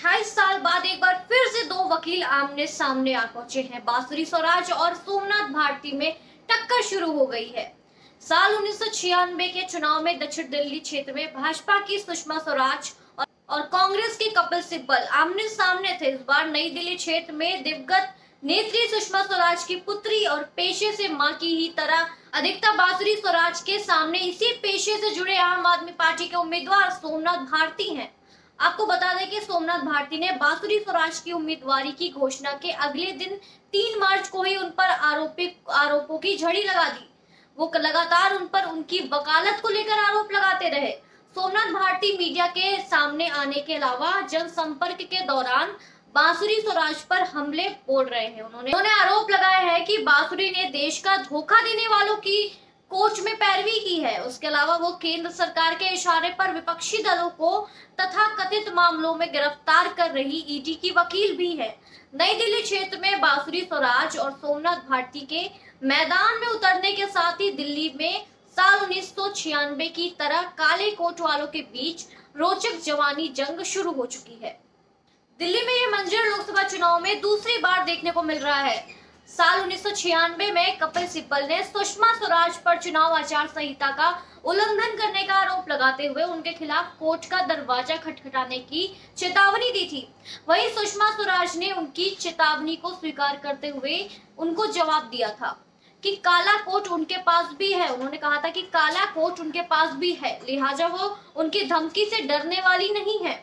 28 साल बाद एक बार फिर से दो वकील आमने सामने आ पहुंचे हैं। बांसुरी स्वराज और सोमनाथ भारती में टक्कर शुरू हो गई है। साल 1996 के चुनाव में दक्षिण दिल्ली क्षेत्र में भाजपा की सुषमा स्वराज और कांग्रेस के कपिल सिब्बल आमने सामने थे। इस बार नई दिल्ली क्षेत्र में दिवंगत नेत्री सुषमा स्वराज की पुत्री और पेशे से मां की ही तरह अधिकता बांसुरी स्वराज के सामने इसी पेशे से जुड़े आम आदमी पार्टी के उम्मीदवार सोमनाथ भारती हैं। आपको बता दें कि सोमनाथ भारती ने बांसुरी स्वराज की उम्मीदवारी की घोषणा के अगले दिन 3 मार्च को ही उन पर आरोपों की झड़ी लगा दी। वो लगातार उन पर उनकी वकालत को लेकर आरोप लगाते रहे। सोमनाथ भारती मीडिया के सामने आने के अलावा जनसंपर्क के दौरान बांसुरी स्वराज पर हमले बोल रहे हैं। उन्होंने आरोप लगाया है कि बांसुरी ने देश का धोखा देने वालों की कोच में पैरवी की है। उसके अलावा वो केंद्र सरकार के इशारे पर विपक्षी दलों को तथा कथित मामलों में गिरफ्तार कर रही ईडी की वकील भी है। नई दिल्ली क्षेत्र में बांसुरी स्वराज और सोमनाथ भारती के मैदान में उतरने के साथ ही दिल्ली में साल 1996 की तरह काले कोट वालों के बीच रोचक जवानी जंग शुरू हो चुकी है। दिल्ली में ये मंजर लोकसभा चुनाव में दूसरी बार देखने को मिल रहा है। साल 1996 में कपिल सिब्बल ने सुषमा स्वराज पर चुनाव आचार संहिता का उल्लंघन करने का आरोप लगाते हुए उनके खिलाफ कोर्ट का दरवाजा खटखटाने की चेतावनी दी थी। वहीं सुषमा स्वराज ने उनकी चेतावनी को स्वीकार करते हुए उनको जवाब दिया था कि काला कोट उनके पास भी है। उन्होंने कहा था कि काला कोट उनके पास भी है, लिहाजा वो उनकी धमकी से डरने वाली नहीं है।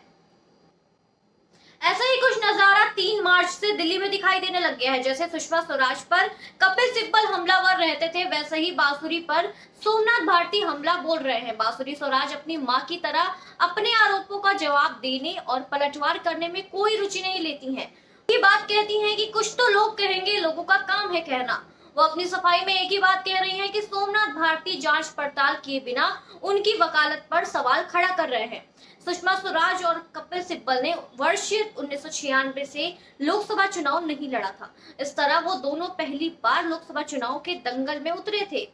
ऐसा ही कुछ नजारा 3 मार्च से दिल्ली में दिखाई देने लग गया है। जैसे सुषमा स्वराज पर कपिल सिब्बल हमलावर रहते थे, वैसे ही बांसुरी पर सोमनाथ भारती हमला बोल रहे हैं। बांसुरी स्वराज अपनी मां की तरह अपने आरोपों का जवाब देने और पलटवार करने में कोई रुचि नहीं लेती हैं। ये बात कहती हैं कि कुछ तो लोग कहेंगे, लोगों का काम है कहना। वो अपनी सफाई में एक ही बात कह रही हैं कि सोमनाथ भारती जांच पड़ताल किए बिना उनकी वकालत पर सवाल खड़ा कर रहे हैं। सुषमा स्वराज और कपिल सिब्बल ने वर्ष 1996 से लोकसभा चुनाव नहीं लड़ा था। इस तरह वो दोनों पहली बार लोकसभा चुनाव के दंगल में उतरे थे।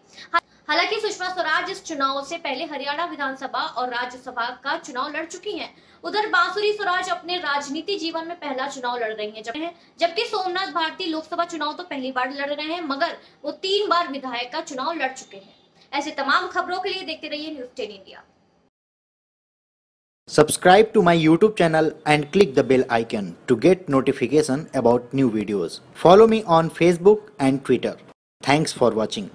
हालांकि सुषमा स्वराज इस चुनाव से पहले हरियाणा विधानसभा और राज्यसभा का चुनाव लड़ चुकी हैं। उधर बांसुरी स्वराज अपने राजनीति जीवन में पहला चुनाव लड़ रही हैं, जबकि सोमनाथ भारती लोकसभा चुनाव तो पहली बार लड़ रहे हैं, मगर वो 3 बार विधायक का चुनाव लड़ चुके हैं। ऐसे तमाम खबरों के लिए देखते रहिए news 10 India. Subscribe to my YouTube channel and click the bell icon to get notification about new videos. Follow me on Facebook and Twitter. Thanks for watching.